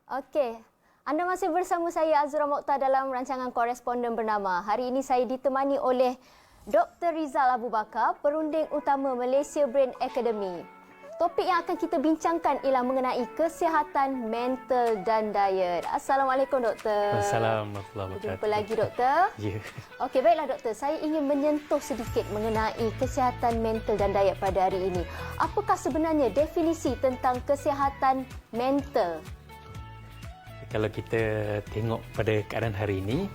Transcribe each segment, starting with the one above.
Okey, anda masih bersama saya Azura Mokhtar dalam rancangan Koresponden Bernama. Hari ini saya ditemani oleh Dr. Rizal Abu Bakar, Perunding Utama Malaysia Brain Academy. Topik yang akan kita bincangkan ialah mengenai kesihatan mental dan diet. Assalamualaikum Doktor. Assalamualaikum. Jumpa lagi Doktor. Ya. Okey, baiklah Doktor. Saya ingin menyentuh sedikit mengenai kesihatan mental dan diet pada hari ini. Apakah sebenarnya definisi tentang kesihatan mental? Kalau kita tengok pada keadaan hari ini,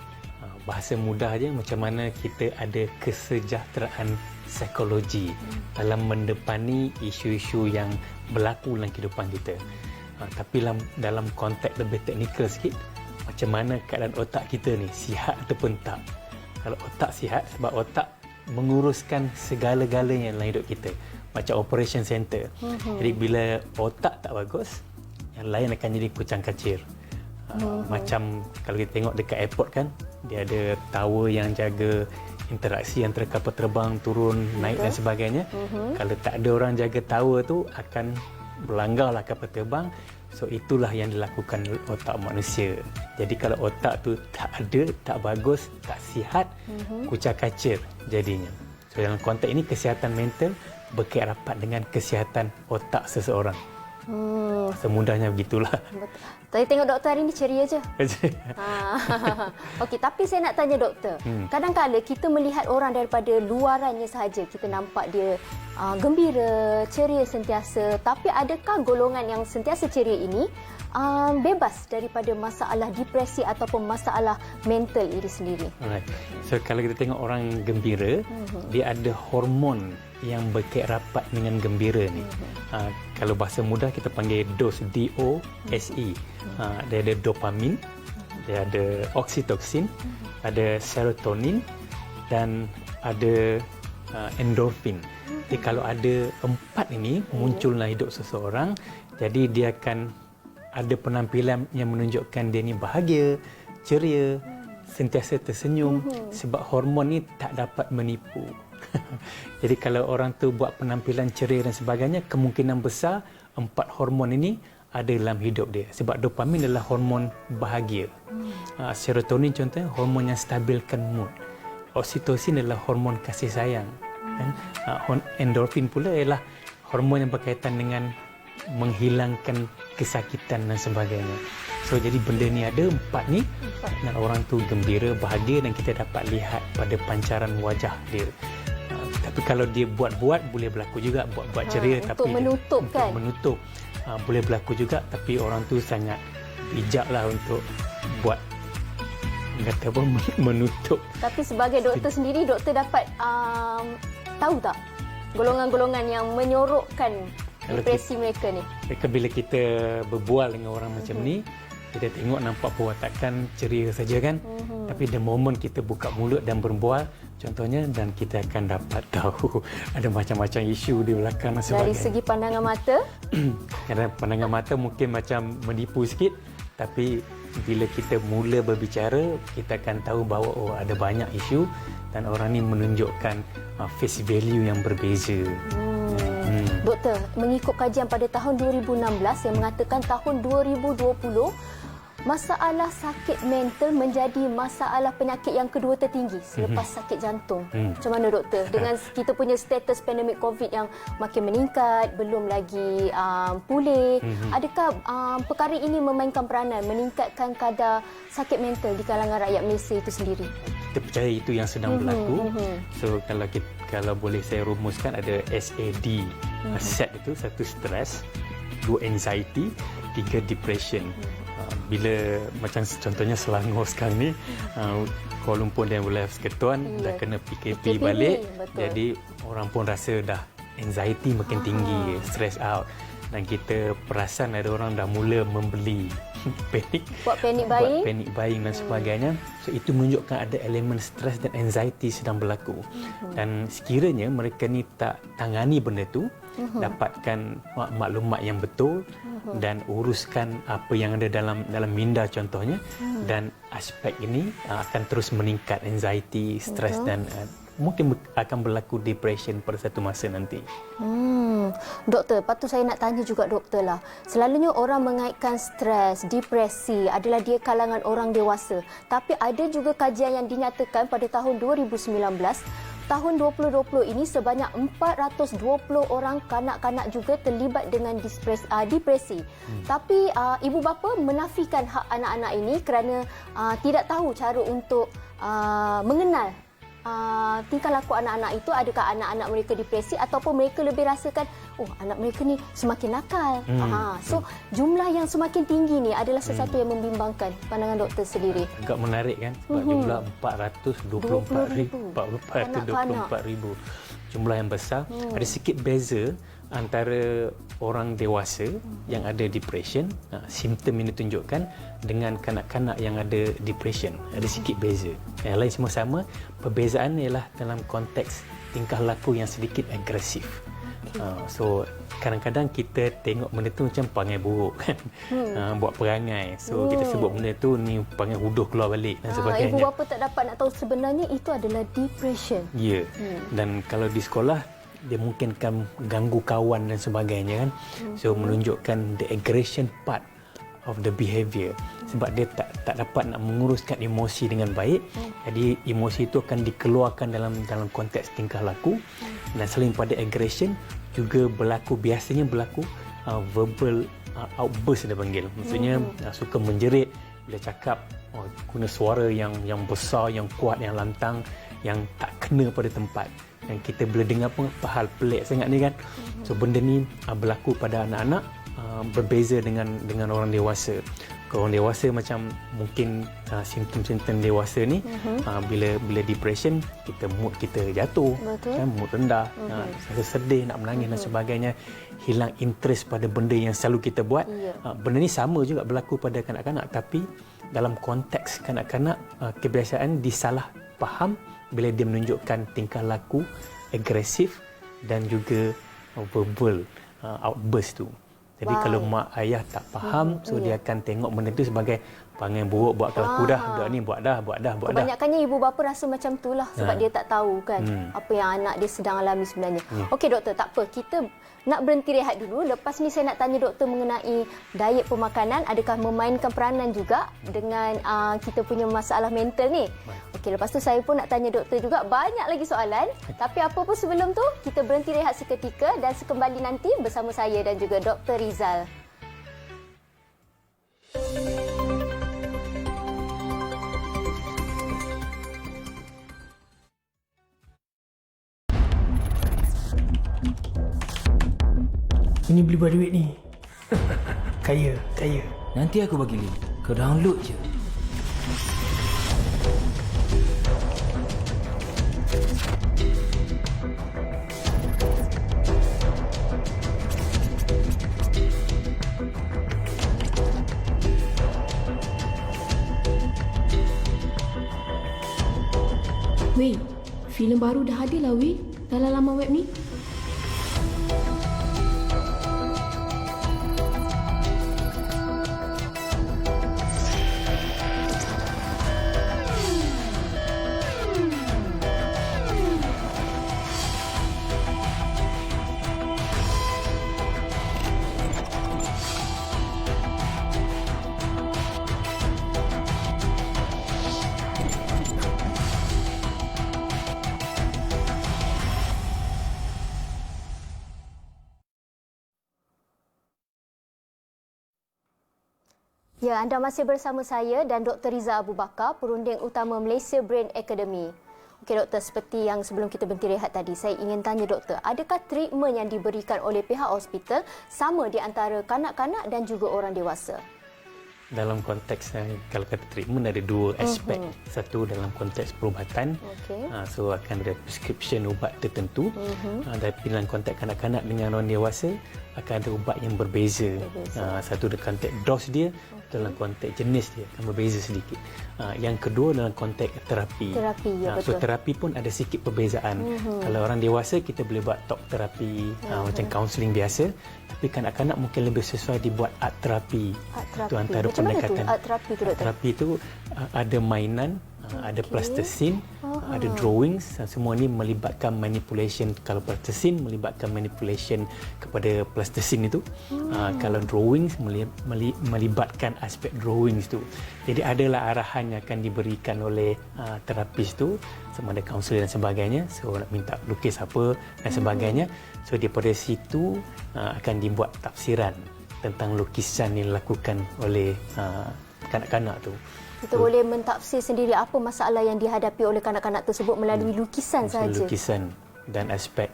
bahasa mudah aja macam mana kita ada kesejahteraan psikologi dalam mendepani isu-isu yang berlaku dalam kehidupan kita. Tapi dalam konteks lebih teknikal sikit, macam mana keadaan otak kita ni, sihat ataupun tak. Kalau otak sihat, sebab otak menguruskan segala-galanya dalam hidup kita. Macam operation center. Jadi bila otak tak bagus, yang lain akan jadi kucang-kacir. Macam kalau kita tengok dekat airport kan, dia ada tower yang jaga interaksi antara kapal terbang, turun, naik dan sebagainya. Kalau tak ada orang jaga tower tu, akan berlanggarlah kapal terbang. So itulah yang dilakukan oleh otak manusia. Jadi kalau otak tu tak ada, tak bagus, tak sihat, kucak-kacir jadinya. So dalam konteks ini, kesihatan mental berkait rapat dengan kesihatan otak seseorang. Semudahnya begitulah. Saya tengok doktor hari ini ceria je. Okey, tapi saya nak tanya doktor. Kadang-kadang kita melihat orang daripada luarannya sahaja, kita nampak dia gembira, ceria sentiasa. Tapi adakah golongan yang sentiasa ceria ini bebas daripada masalah depresi ataupun masalah mental ini sendiri? Alright. So kalau kita tengok orang gembira, dia ada hormon yang berkait rapat dengan gembira ni. Kalau bahasa mudah kita panggil DOSE, D-O-S-E. Dia ada dopamin, dia ada oksitoksin, ada serotonin dan ada endorfin. Jadi kalau ada empat ini muncul dalam hidup seseorang, jadi dia akan ada penampilan yang menunjukkan dia ni bahagia, ceria, sentiasa tersenyum, sebab hormon ni tak dapat menipu. Jadi kalau orang tu buat penampilan ceria dan sebagainya, kemungkinan besar empat hormon ini ada dalam hidup dia. Sebab dopamin adalah hormon bahagia. Serotonin contohnya hormon yang stabilkan mood. Oksitosin adalah hormon kasih sayang. Endorfin pula ialah hormon yang berkaitan dengan menghilangkan kesakitan dan sebagainya. So jadi benda ni ada empat ni, dan orang tu gembira, bahagia, dan kita dapat lihat pada pancaran wajah dia. Tapi kalau dia buat-buat, boleh berlaku juga buat-buat ceria, untuk tapi menutup untuk menutup boleh berlaku juga, tapi orang tu sangat bijaklah untuk buat kata apa, menutup. Tapi sebagai doktor sendiri, doktor dapat tahu tak golongan-golongan yang menyorokkan depresi mereka ni? Bila kita berbual dengan orang macam ni, kita tengok nampak perwatakan ceria saja kan. Tapi the moment kita buka mulut dan berbual contohnya, dan kita akan dapat tahu ada macam-macam isu di belakang dan sebagainya. Dari segi pandangan mata? Kerana pandangan mata mungkin macam menipu sikit, tapi bila kita mula berbicara, kita akan tahu bahawa ada banyak isu dan orang ni menunjukkan face value yang berbeza. Doktor, mengikut kajian pada tahun 2016 yang mengatakan tahun 2020 masalah sakit mental menjadi masalah penyakit yang kedua tertinggi selepas sakit jantung. Macam mana doktor? Dengan kita punya status pandemik COVID yang makin meningkat, belum lagi pulih, adakah perkara ini memainkan peranan meningkatkan kadar sakit mental di kalangan rakyat Malaysia itu sendiri? Kita percaya itu yang sedang berlaku. So kalau boleh saya rumuskan, ada SAD. SAD itu satu stres, dua anxiety, tiga depression. Bila macam contohnya Selangor sekarang ni, Kuala Lumpur dan wilayah Persekutuan dah kena PKP balik. Betul. Jadi orang pun rasa dah anxiety makin tinggi, stress out. Dan kita perasan ada orang dah mula membeli buat panic buying dan sebagainya. So itu menunjukkan ada elemen stres dan anxiety sedang berlaku. Dan sekiranya mereka ni tak tangani benda tu, dapatkan maklumat yang betul dan uruskan apa yang ada dalam minda contohnya, dan aspek ini akan terus meningkat, anxiety, stres dan mungkin akan berlaku depression pada satu masa nanti. Doktor, patut saya nak tanya juga doktor lah. Selalunya orang mengaitkan stres, depresi adalah dia kalangan orang dewasa. Tapi ada juga kajian yang dinyatakan pada tahun 2019, tahun 2020 ini sebanyak 420 orang kanak-kanak juga terlibat dengan depresi. Tapi ibu bapa menafikan hak anak-anak ini kerana tidak tahu cara untuk mengenal tingkah laku anak-anak itu, adakah anak-anak mereka depresi ataupun mereka lebih rasakan anak mereka ni semakin nakal. So jumlah yang semakin tinggi ni adalah sesuatu yang membimbangkan. Pandangan doktor sendiri. Agak menarik kan, sebab jumlah 424,000. Jumlah yang besar. Ada sikit beza antara orang dewasa yang ada depression, simptom ini tunjukkan, dengan kanak-kanak yang ada depression. Ada sikit beza. Yang lain semua sama. Perbezaan ialah dalam konteks tingkah laku yang sedikit agresif. So kadang-kadang kita tengok benda tu macam perangai buruk kan. Buat perangai. So kita sebut benda tu ni perangai huduh keluar balik dan sebagainya. Ibu bapa tak dapat nak tahu sebenarnya itu adalah depression. Ya. Dan kalau di sekolah dia mungkin akan ganggu kawan dan sebagainya kan. So menunjukkan the aggression part of the behaviour, sebab dia tak dapat nak menguruskan emosi dengan baik. Jadi emosi itu akan dikeluarkan dalam konteks tingkah laku. Dan selain pada aggression juga biasanya berlaku verbal outburst dia panggil. Maksudnya suka menjerit bila cakap, guna suara yang besar, yang kuat, yang lantang, yang tak kena pada tempat. Dan kita bila dengar pun hal pelik sangat ni kan. So benda ni berlaku pada anak-anak, berbeza dengan orang dewasa. Kalau orang dewasa macam mungkin simptom-simptom dewasa ni, bila depression, mood kita jatuh, kan, mood rendah, rasa sedih, nak menangis dan sebagainya, hilang interest pada benda yang selalu kita buat. Benda ni sama juga berlaku pada kanak-kanak, tapi dalam konteks kanak-kanak, kebiasaan disalah faham bila dia menunjukkan tingkah laku agresif dan juga verbal outburst tu. Jadi kalau mak ayah tak faham, dia akan tengok benda tu sebagai perangai buruk, buat kelaku dah, budak ni buat dah. Kebanyakannya ibu bapa rasa macam itulah sebab dia tak tahu kan apa yang anak dia sedang alami sebenarnya. Okey doktor, tak apa, kita nak berhenti rehat dulu. Lepas ni saya nak tanya doktor mengenai diet pemakanan, adakah memainkan peranan juga dengan kita punya masalah mental ni. Okey, lepas tu saya pun nak tanya doktor juga banyak lagi soalan. Tapi apa pun sebelum tu, kita berhenti rehat seketika dan sekembali nanti bersama saya dan juga Dr. Rizal. Ini beli buat duit ni. Kaya. Nanti aku bagi link. Kau download je. Weh, filem baru dah ada lah weh dalam laman web ni. Ya, anda masih bersama saya dan Dr. Rizal Abu Bakar, perunding utama Malaysia Brain Academy. Okey doktor, seperti yang sebelum kita berhenti rehat tadi, saya ingin tanya doktor, adakah treatment yang diberikan oleh pihak hospital sama di antara kanak-kanak dan juga orang dewasa? Dalam konteks kalau kata treatment ada dua aspek. Satu dalam konteks perubatan, so akan ada prescription ubat tertentu. Tapi dalam konteks kanak-kanak dengan orang dewasa akan ada ubat yang berbeza. Satu dalam konteks dos dia, dalam konteks jenis dia akan berbeza sedikit. Yang kedua dalam konteks terapi. So terapi pun ada sikit perbezaan. Kalau orang dewasa kita boleh buat talk terapi, macam counselling biasa. Tapi kanak-kanak mungkin lebih sesuai dibuat art terapi. Itu antara Macam mana tu pendekatan. art terapi tu doktor? Terapi itu ada mainan, ada plasticine, ada drawings, semua ni melibatkan manipulation. Kalau plasticine melibatkan manipulation kepada plasticine itu, kalau drawings melibatkan aspek drawings tu. Jadi adalah arahan yang akan diberikan oleh terapis tu, sama ada kaunselor dan sebagainya. So nak minta lukis apa dan sebagainya. So daripada situ akan dibuat tafsiran tentang lukisan yang dilakukan oleh kanak-kanak tu. Kita boleh mentafsir sendiri apa masalah yang dihadapi oleh kanak-kanak tersebut melalui lukisan saja. Lukisan dan aspek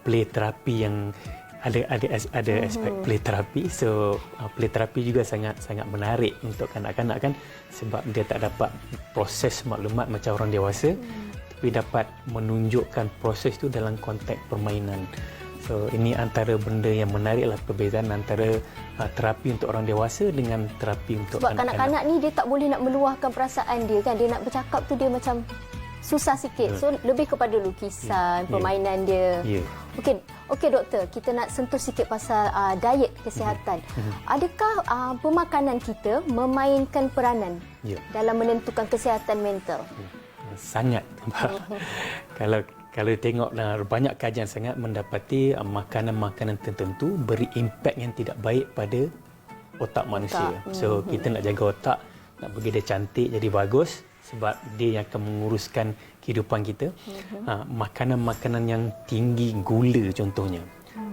play terapi yang ada aspek play terapi. So play terapi juga sangat menarik untuk kanak-kanak kan, sebab dia tak dapat proses maklumat macam orang dewasa, tapi dapat menunjukkan proses tu dalam konteks permainan. So ini antara benda yang menariklah, perbezaan antara terapi untuk orang dewasa dengan terapi untuk sebab kanak-kanak ni dia tak boleh nak meluahkan perasaan dia kan. Dia nak bercakap tu dia macam susah sikit. So lebih kepada lukisan, permainan dia. Okey doktor, kita nak sentuh sikit pasal diet kesihatan. Adakah pemakanan kita memainkan peranan dalam menentukan kesihatan mental? Sangat. Kalau tengok banyak kajian sangat mendapati makanan-makanan tertentu beri impak yang tidak baik pada otak manusia. So kita nak jaga otak, nak bagi dia cantik, jadi bagus, sebab dia yang akan menguruskan kehidupan kita. Makanan-makanan yang tinggi gula contohnya.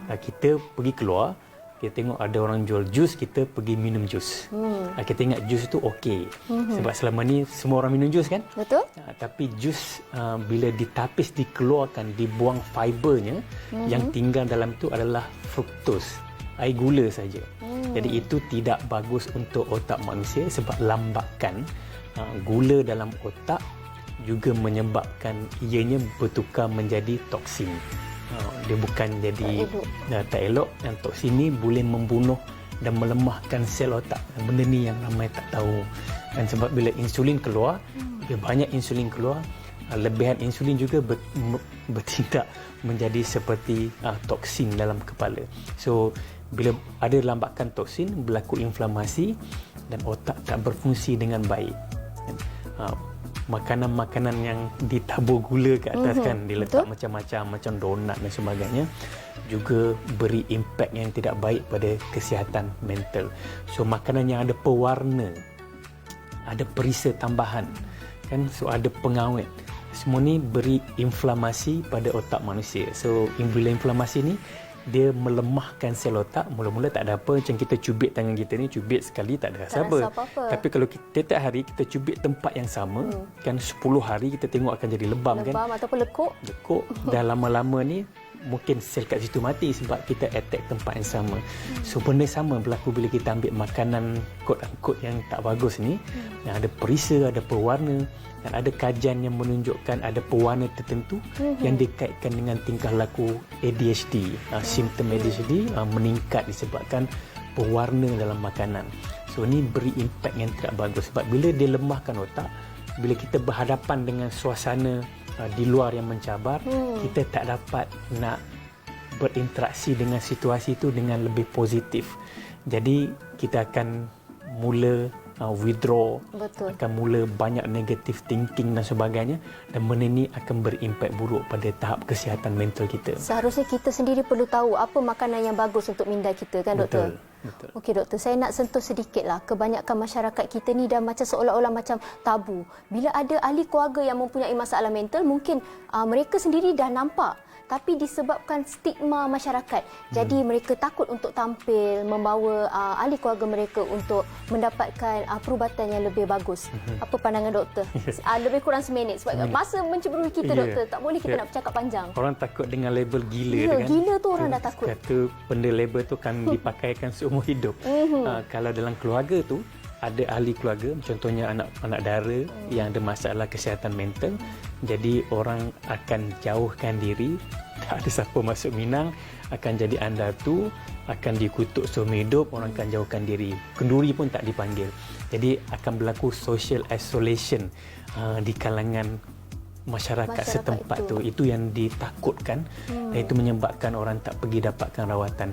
Kita pergi keluar, kita tengok ada orang jual jus, kita pergi minum jus. Kita ingat jus tu okey. Sebab selama ni semua orang minum jus kan? Betul. Tapi jus bila ditapis, dikeluarkan, dibuang fibernya, yang tinggal dalam tu adalah fruktos, air gula saja. Jadi itu tidak bagus untuk otak manusia, sebab lambakan gula dalam otak juga menyebabkan ianya bertukar menjadi toksin. Dia bukan jadi tak elok, dan toksin ni boleh membunuh dan melemahkan sel otak. Benda ni yang ramai tak tahu. Dan sebab bila insulin keluar, bila banyak insulin keluar, lebihan insulin juga bertindak menjadi seperti toksin dalam kepala. So bila ada lambakan toksin, berlaku inflamasi dan otak tak berfungsi dengan baik. Makanan-makanan yang ditabur gula ke atas kan, diletak macam-macam, macam donat dan sebagainya, juga beri impak yang tidak baik pada kesihatan mental. So makanan yang ada pewarna, ada perisa tambahan kan, so ada pengawet, semua ni beri inflamasi pada otak manusia. So bila inflamasi ni, dia melemahkan sel otak. Mula-mula tak ada apa, macam kita cubit tangan kita ni, cubit sekali tak ada rasa apa. Tapi kalau kita tiap hari kita cubit tempat yang sama, kan 10 hari kita tengok akan jadi lebam kan. Lebam ataupun lekuk. Dah lama-lama ni mungkin sel kat situ mati sebab kita attack tempat yang sama. So benda sama berlaku bila kita ambil makanan quote-unquote yang tak bagus ni, yang ada perisa, ada pewarna, dan ada kajian yang menunjukkan ada pewarna tertentu yang dikaitkan dengan tingkah laku ADHD. Simptom ADHD meningkat disebabkan pewarna dalam makanan. So ni beri impak yang tidak bagus, sebab bila dia lemahkan otak, bila kita berhadapan dengan suasana di luar yang mencabar, kita tak dapat nak berinteraksi dengan situasi itu dengan lebih positif. Jadi kita akan mula withdraw, akan mula banyak negative thinking dan sebagainya, dan benda ini akan berimpak buruk pada tahap kesihatan mental kita. Seharusnya kita sendiri perlu tahu apa makanan yang bagus untuk minda kita kan doktor? Betul. Okey doktor, saya nak sentuh sedikitlah. Kebanyakan masyarakat kita ni dah macam seolah-olah macam tabu. Bila ada ahli keluarga yang mempunyai masalah mental, mungkin mereka sendiri dah nampak, tapi disebabkan stigma masyarakat, jadi mereka takut untuk tampil, membawa ahli keluarga mereka untuk mendapatkan perubatan yang lebih bagus. Apa pandangan doktor? Lebih kurang seminit sebab masa menceburui kita doktor, tak boleh kita nak bercakap panjang. Orang takut dengan label gila kan? Gila tu orang dah takut. Kata benda label tu kan dipakaikan seumur hidup. Kalau dalam keluarga tu ada ahli keluarga, contohnya anak dara yang ada masalah kesihatan mental, jadi orang akan jauhkan diri, tak ada siapa masuk minang, akan jadi andatu, akan dikutuk seumur hidup, orang akan jauhkan diri, kenduri pun tak dipanggil. Jadi akan berlaku social isolation di kalangan masyarakat setempat itu yang ditakutkan, dan itu menyebabkan orang tak pergi dapatkan rawatan.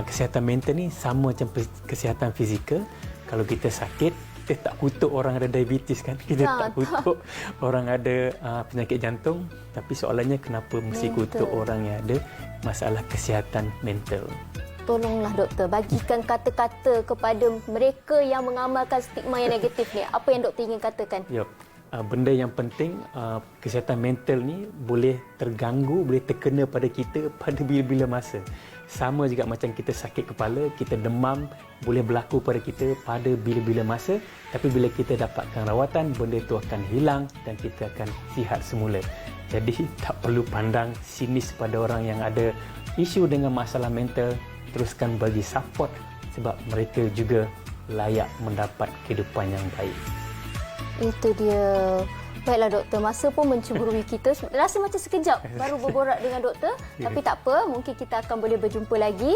Kesihatan mental ni sama macam kesihatan fizikal. Kalau kita sakit, kita tak kutuk orang ada diabetes kan, kita tak kutuk orang ada penyakit jantung, tapi soalannya kenapa mesti kutuk orang yang ada masalah kesihatan mental. Tolonglah doktor, bagikan kata-kata kepada mereka yang mengamalkan stigma yang negatif ni. Apa yang doktor ingin katakan? Yep. Benda yang penting, kesihatan mental ni boleh terganggu, boleh terkena pada kita pada bila-bila masa. Sama juga macam kita sakit kepala, kita demam, boleh berlaku pada kita pada bila-bila masa. Tapi bila kita dapatkan rawatan, benda itu akan hilang dan kita akan sihat semula. Jadi tak perlu pandang sinis pada orang yang ada isu dengan masalah mental. Teruskan bagi support sebab mereka juga layak mendapat kehidupan yang baik. Itu dia. Baiklah doktor, masa pun menceburui kita. Rasa macam sekejap baru berborak dengan doktor. Tapi tak apa, mungkin kita akan boleh berjumpa lagi.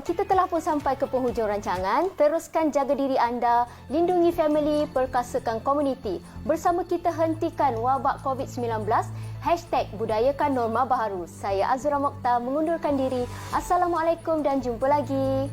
Kita telah pun sampai ke penghujung rancangan. Teruskan jaga diri anda, lindungi family, perkasakan komuniti. Bersama kita hentikan wabak COVID-19. #budayakan norma baharu. Saya Azura Mokhtar mengundurkan diri. Assalamualaikum dan jumpa lagi.